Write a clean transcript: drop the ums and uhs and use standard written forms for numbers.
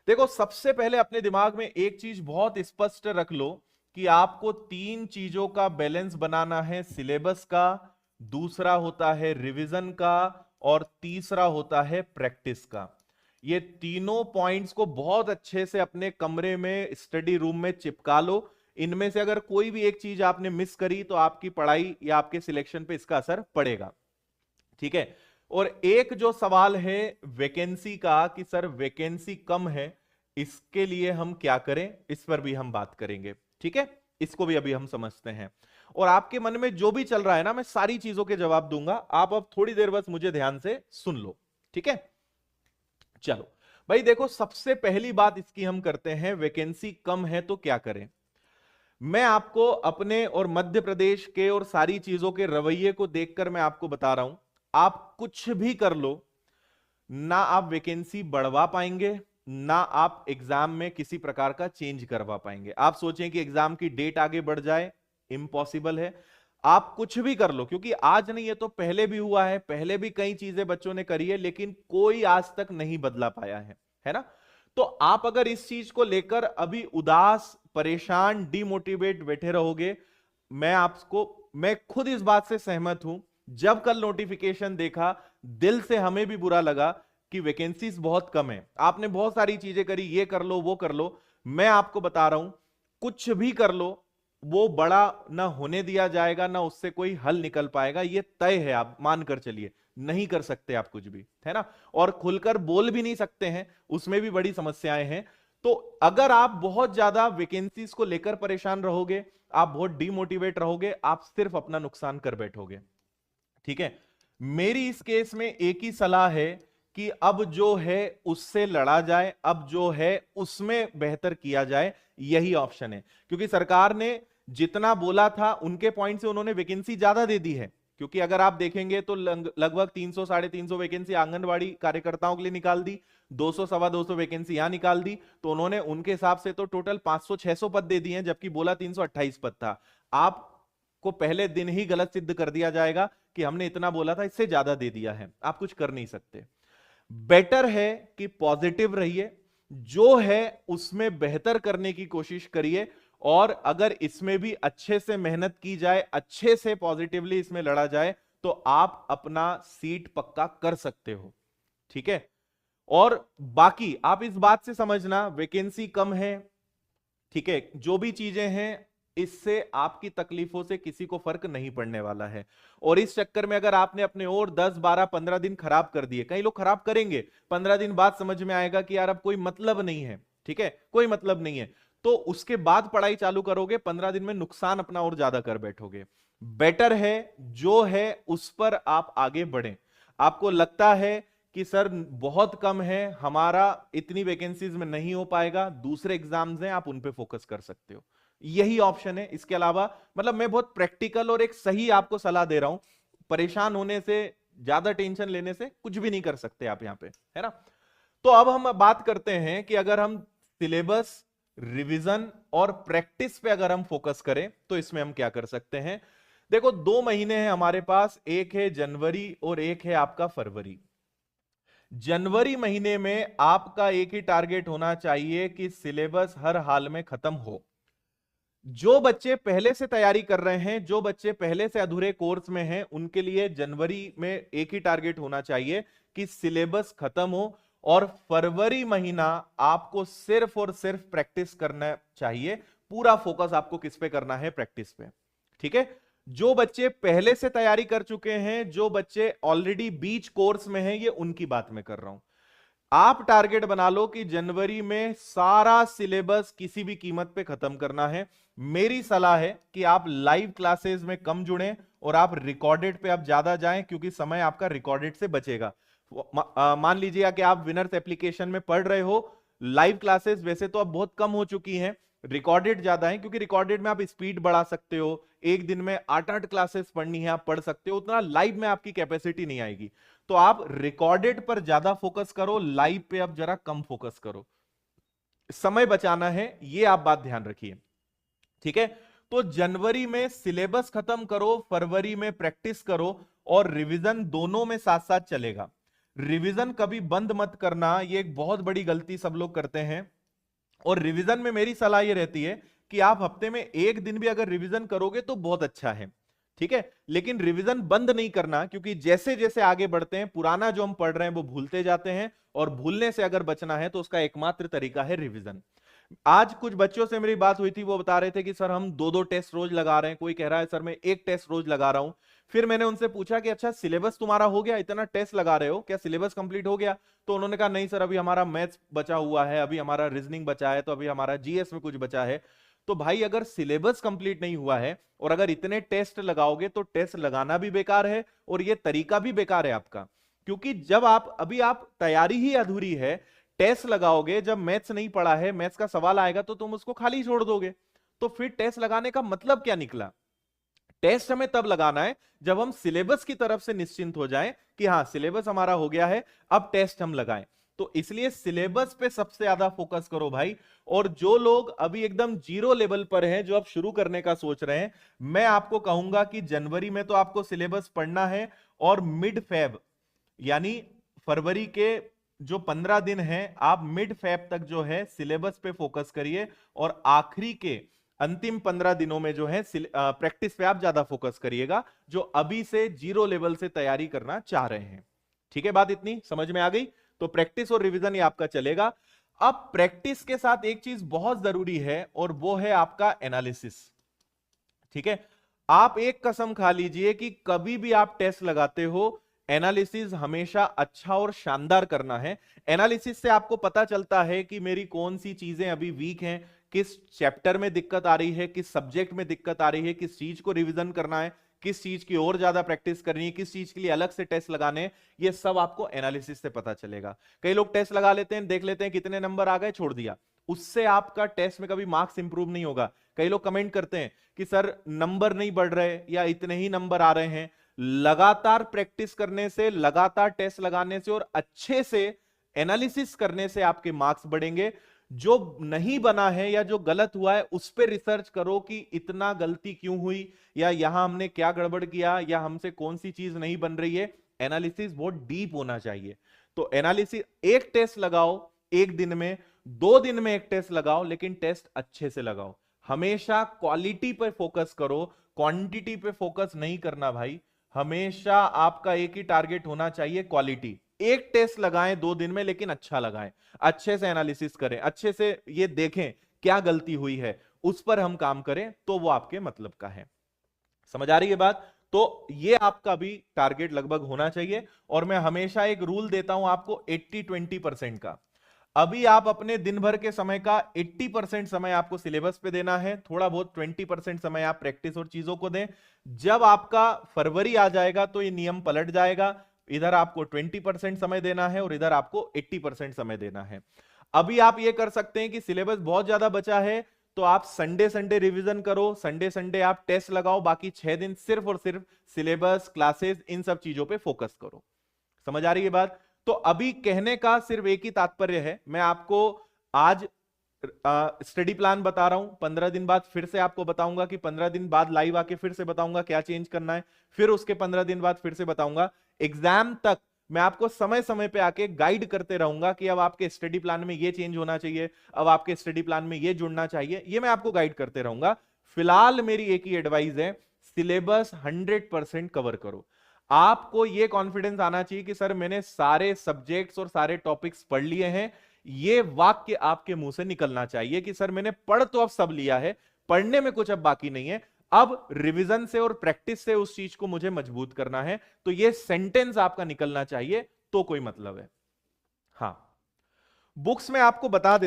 देखो, सबसे पहले अपने दिमाग में एक चीज बहुत स्पष्ट रख लो कि आपको तीन चीजों का बैलेंस बनाना है। सिलेबस का, दूसरा होता है रिवीजन का, और तीसरा होता है प्रैक्टिस का। ये तीनों पॉइंट्स को बहुत अच्छे से अपने कमरे में, स्टडी रूम में चिपका लो। इनमें से अगर कोई भी एक चीज आपने मिस करी तो आपकी पढ़ाई या आपके सिलेक्शन पे इसका असर पड़ेगा। ठीक है। और एक जो सवाल है वैकेंसी का कि सर वैकेंसी कम है, इसके लिए हम क्या करें, इस पर भी हम बात करेंगे। ठीक है, इसको भी अभी हम समझते हैं। और आपके मन में जो भी चल रहा है ना, मैं सारी चीजों के जवाब दूंगा। आप अब थोड़ी देर बस मुझे ध्यान से सुन लो। ठीक है, चलो भाई देखो, सबसे पहली बात इसकी हम करते हैं, वैकेंसी कम है तो क्या करें। मैं आपको अपने और मध्य प्रदेश के और सारी चीजों के रवैये को देखकर मैं आपको बता रहा हूं, आप कुछ भी कर लो, ना आप वैकेंसी बढ़वा पाएंगे, ना आप एग्जाम में किसी प्रकार का चेंज करवा पाएंगे। आप सोचें कि एग्जाम की डेट आगे बढ़ जाए, इम्पॉसिबल है। आप कुछ भी कर लो, क्योंकि आज नहीं, ये तो पहले भी हुआ है, पहले भी कई चीजें बच्चों ने करी है, लेकिन कोई आज तक नहीं बदला पाया है ना। तो आप अगर इस चीज को लेकर अभी उदास, परेशान, डिमोटिवेट बैठे रहोगे, मैं खुद इस बात से सहमत हूं। जब कल नोटिफिकेशन देखा, दिल से हमें भी बुरा लगा कि वैकेंसीज बहुत कम है। आपने बहुत सारी चीजें करी, ये कर लो, वो कर लो। मैं आपको बता रहा हूं, कुछ भी कर लो, वो बड़ा ना होने दिया जाएगा, ना उससे कोई हल निकल पाएगा, ये तय है। आप मानकर चलिए, नहीं कर सकते आप कुछ भी, है ना। और खुलकर बोल भी नहीं सकते हैं, उसमें भी बड़ी समस्याएं हैं। तो अगर आप बहुत ज्यादा वैकेंसीज को लेकर परेशान रहोगे, आप बहुत डिमोटिवेट रहोगे, आप सिर्फ अपना नुकसान कर बैठोगे। ठीक है, मेरी इस केस में एक ही सलाह है कि अब जो है उससे लड़ा जाए, अब जो है उसमें बेहतर किया जाए, यही ऑप्शन है। क्योंकि सरकार ने जितना बोला था उनके पॉइंट से उन्होंने वैकेंसी ज्यादा दे दी है। क्योंकि अगर आप देखेंगे तो लगभग 300 350 वैकेंसी आंगनबाड़ी कार्यकर्ताओं के लिए निकाल दी, 200 सवा 200 वैकेंसी यहां निकाल दी, तो उन्होंने उनके हिसाब से तो टोटल 500 600 पद दे दिए हैं, जबकि बोला 328 पद था। आप को पहले दिन ही गलत सिद्ध कर दिया जाएगा कि हमने इतना बोला था, इससे ज्यादा दे दिया है, आप कुछ कर नहीं सकते। बेटर है कि पॉजिटिव रहिए, जो है उसमें बेहतर करने की कोशिश करिए, और अगर इसमें भी अच्छे से मेहनत की जाए, अच्छे से पॉजिटिवली इसमें लड़ा जाए, तो आप अपना सीट पक्का कर सकते हो। ठीक है, और बाकी आप इस बात से समझना, वैकेंसी कम है, ठीक है, जो भी चीजें हैं, इससे आपकी तकलीफों से किसी को फर्क नहीं पड़ने वाला है। और इस चक्कर में अगर आपने अपने और 10 12 15 दिन खराब कर दिए, कई लोग खराब करेंगे, 15 दिन बाद समझ में आएगा कि यार अब कोई मतलब नहीं है, ठीक है, कोई मतलब नहीं है, तो उसके बाद पढ़ाई चालू करोगे, 15 दिन में नुकसान अपना और ज्यादा कर बैठोगे। बेटर है जो है उस पर आप आगे बढ़ें। आपको लगता है कि सर बहुत कम है, हमारा इतनी वैकेंसीज में नहीं हो पाएगा, दूसरे एग्जाम्स हैं, आप उन पे फोकस कर सकते हो, यही ऑप्शन है। इसके अलावा मतलब मैं बहुत प्रैक्टिकल और एक सही आपको सलाह दे रहा हूं। परेशान होने से, ज्यादा टेंशन लेने से कुछ भी नहीं कर सकते आप यहां पे, है ना। तो अब हम बात करते हैं कि अगर हम सिलेबस, रिवीजन और प्रैक्टिस पे अगर हम फोकस करें तो इसमें हम क्या कर सकते हैं। देखो, 2 महीने हैं हमारे पास, एक है जनवरी और एक है आपका फरवरी। जनवरी महीने में आपका एक ही टारगेट होना चाहिए कि सिलेबस हर हाल में खत्म हो। जो बच्चे पहले से तैयारी कर रहे हैं, जो बच्चे पहले से अधूरे कोर्स में हैं, उनके लिए जनवरी में एक ही टारगेट होना चाहिए कि सिलेबस खत्म हो, और फरवरी महीना आपको सिर्फ और सिर्फ प्रैक्टिस करना चाहिए। पूरा फोकस आपको किस पे करना है, प्रैक्टिस पे। ठीक है, जो बच्चे पहले से तैयारी कर चुके हैं, जो बच्चे ऑलरेडी बीच कोर्स में हैं, ये उनकी बात मैं कर रहा हूं। आप टारगेट बना लो कि जनवरी में सारा सिलेबस किसी भी कीमत पे खत्म करना है। मेरी सलाह है कि आप लाइव क्लासेस में कम जुड़ें और आप रिकॉर्डेड पे आप ज्यादा जाएं, क्योंकि समय आपका रिकॉर्डेड से बचेगा। मान लीजिए कि आप विनर्स एप्लीकेशन में पढ़ रहे हो, लाइव क्लासेस वैसे तो अब बहुत कम हो चुकी हैं, रिकॉर्डेड ज्यादा है, क्योंकि रिकॉर्डेड में आप स्पीड बढ़ा सकते हो, एक दिन में 8 क्लासेस पढ़नी है आप पढ़ सकते हो, उतना लाइव में आपकी कैपेसिटी नहीं आएगी। तो आप रिकॉर्डेड पर ज्यादा फोकस करो, लाइव पे अब जरा कम फोकस करो, समय बचाना है, ये आप बात ध्यान रखिए। ठीक है, तो जनवरी में सिलेबस खत्म करो, फरवरी में प्रैक्टिस करो, और रिवीजन दोनों में साथ साथ चलेगा। रिवीजन कभी बंद मत करना, ये एक बहुत बड़ी गलती सब लोग करते हैं। और रिवीजन में मेरी सलाह ये रहती है कि आप हफ्ते में एक दिन भी अगर रिवीजन करोगे तो बहुत अच्छा है, ठीक है। लेकिन रिवीजन बंद नहीं करना, क्योंकि जैसे जैसे आगे बढ़ते हैं पुराना जो हम पढ़ रहे हैं वो भूलते जाते हैं, और भूलने से अगर बचना है तो उसका एकमात्र तरीका है रिवीजन। आज कुछ बच्चों से मेरी बात हुई थी, वो बता रहे थे कि सर हम दो दो टेस्ट रोज लगा रहे हैं, कोई कह रहा है सर मैं एक टेस्ट रोज लगा रहा हूं। फिर मैंने उनसे पूछा कि अच्छा सिलेबस तुम्हारा हो गया, इतना टेस्ट लगा रहे हो, क्या सिलेबस कंप्लीट हो गया? तो उन्होंने कहा नहीं सर, अभी हमारा मैथ्स बचा हुआ है, अभी हमारा रीजनिंग बचा है, तो अभी हमारा जीएस में कुछ बचा है। तो भाई अगर सिलेबस कंप्लीट नहीं हुआ है और अगर इतने टेस्ट लगाओगे तो टेस्ट लगाना भी बेकार है और ये तरीका भी बेकार है आपका। क्योंकि जब आप तैयारी ही अधूरी है, टेस्ट लगाओगे, जब मैथ्स नहीं पढ़ा है, मैथ्स का सवाल आएगा तो तुम उसको खाली छोड़ दोगे, तो फिर टेस्ट लगाने का मतलब क्या निकला? टेस्ट हमें तब लगाना है जब हम सिलेबस की तरफ से निश्चिंत हो जाएं कि हाँ सिलेबस हमारा हो गया है, अब टेस्ट हम लगाएं। तो इसलिए सिलेबस पे सबसे ज्यादा फोकस करो भाई। और जो लोग अभी एकदम जीरो लेवल पर हैं, जो अब शुरू करने का सोच रहे हैं, मैं आपको कहूंगा कि जनवरी में तो आपको सिलेबस पढ़ना है, और मिड फेब यानी फरवरी के जो 15 दिन हैं, आप मिड फेब तक जो है सिलेबस पे फोकस करिए, और आखिरी के अंतिम 15 दिनों में जो है प्रैक्टिस पे आप ज्यादा फोकस करिएगा, जो अभी से जीरो लेवल से तैयारी करना चाह रहे हैं। ठीक है, बात इतनी समझ में आ गई? तो प्रैक्टिस और रिवीजन ये आपका चलेगा। अब प्रैक्टिस के साथ एक चीज बहुत जरूरी है, और वो है आपका एनालिसिस। ठीक है, आप एक कसम खा लीजिए कि कभी भी आप टेस्ट लगाते हो, एनालिसिस हमेशा अच्छा और शानदार करना है। एनालिसिस से आपको पता चलता है कि मेरी कौन सी चीजें अभी वीक हैं, किस चैप्टर में दिक्कत आ रही है, किस सब्जेक्ट में दिक्कत आ रही है, किस चीज को रिवीजन करना है, किस चीज की और ज्यादा प्रैक्टिस करनी है, किस चीज के लिए अलग से टेस्ट लगाने हैं। ये सब आपको एनालिसिस से पता चलेगा। कई लोग टेस्ट लगा लेते हैं, देख लेते हैं कितने नंबर आ गए, छोड़ दिया, उससे आपका टेस्ट में कभी मार्क्स इंप्रूव नहीं होगा। कई लोग कमेंट करते हैं कि सर नंबर नहीं बढ़ रहे या इतने ही नंबर आ रहे हैं। लगातार प्रैक्टिस करने से, लगातार टेस्ट लगाने से और अच्छे से एनालिसिस करने से आपके मार्क्स बढ़ेंगे। जो नहीं बना है या जो गलत हुआ है उस पर रिसर्च करो कि इतना गलती क्यों हुई, या यहां हमने क्या गड़बड़ किया, या हमसे कौन सी चीज नहीं बन रही है। एनालिसिस बहुत डीप होना चाहिए। तो एनालिसिस, एक टेस्ट लगाओ एक दिन में, 2 दिन में एक टेस्ट लगाओ, लेकिन टेस्ट अच्छे से लगाओ। हमेशा क्वालिटी पर फोकस करो, क्वांटिटी पे फोकस नहीं करना भाई। हमेशा आपका एक ही टारगेट होना चाहिए, क्वालिटी। एक टेस्ट लगाएं 2 दिन में, लेकिन अच्छा लगाएं, अच्छे से एनालिसिस करें, अच्छे से ये देखें क्या गलती हुई है, उस पर हम काम करें, तो वो आपके मतलब का है। समझ आ रही है बात? तो ये आपका भी टारगेट लगभग होना चाहिए। और मैं हमेशा एक रूल देता हूं आपको 80-20% का। अभी आप अपने दिन भर के समय का 80% समय आपको सिलेबस पे देना है, थोड़ा बहुत 20% समय आप प्रैक्टिस और चीजों को दें। जब आपका फरवरी आ जाएगा तो ये नियम पलट जाएगा, इधर आपको 20% समय देना है और इधर आपको 80% समय देना है। अभी आप ये कर सकते हैं कि सिलेबस बहुत ज्यादा बचा है तो आप संडे संडे रिवीजन करो, संडे संडे आप टेस्ट लगाओ, बाकी 6 दिन सिर्फ और सिर्फ सिलेबस, क्लासेस, इन सब चीजों पे फोकस करो। समझ आ रही है बात? तो अभी कहने का सिर्फ एक ही तात्पर्य है, मैं आपको आज स्टडी प्लान बता रहा हूं, 15 दिन बाद फिर से आपको बताऊंगा कि 15 दिन बाद लाइव आके फिर से बताऊंगा क्या चेंज करना है, फिर उसके 15 दिन बाद फिर से बताऊंगा। एग्जाम तक मैं आपको समय समय पे आके गाइड करते रहूंगा कि अब आपके स्टडी प्लान में ये चेंज होना चाहिए, अब आपके स्टडी प्लान में ये जुड़ना चाहिए, ये मैं आपको गाइड करते रहूंगा। फिलहाल मेरी एक ही एडवाइस है, सिलेबस 100% कवर करो। आपको यह कॉन्फिडेंस आना चाहिए कि सर मैंने सारे सब्जेक्ट्स और सारे टॉपिक्स पढ़ लिए हैं। यह वाक्य आपके मुंह से निकलना चाहिए कि सर मैंने पढ़ तो अब सब लिया है, पढ़ने में कुछ अब बाकी नहीं है, अब रिवीजन से और प्रैक्टिस से उस चीज को मुझे मजबूत करना है। तो यह सेंटेंस आपका निकलना चाहिए, तो कोई मतलब है। हाँ, बुक्स में आपको बता देता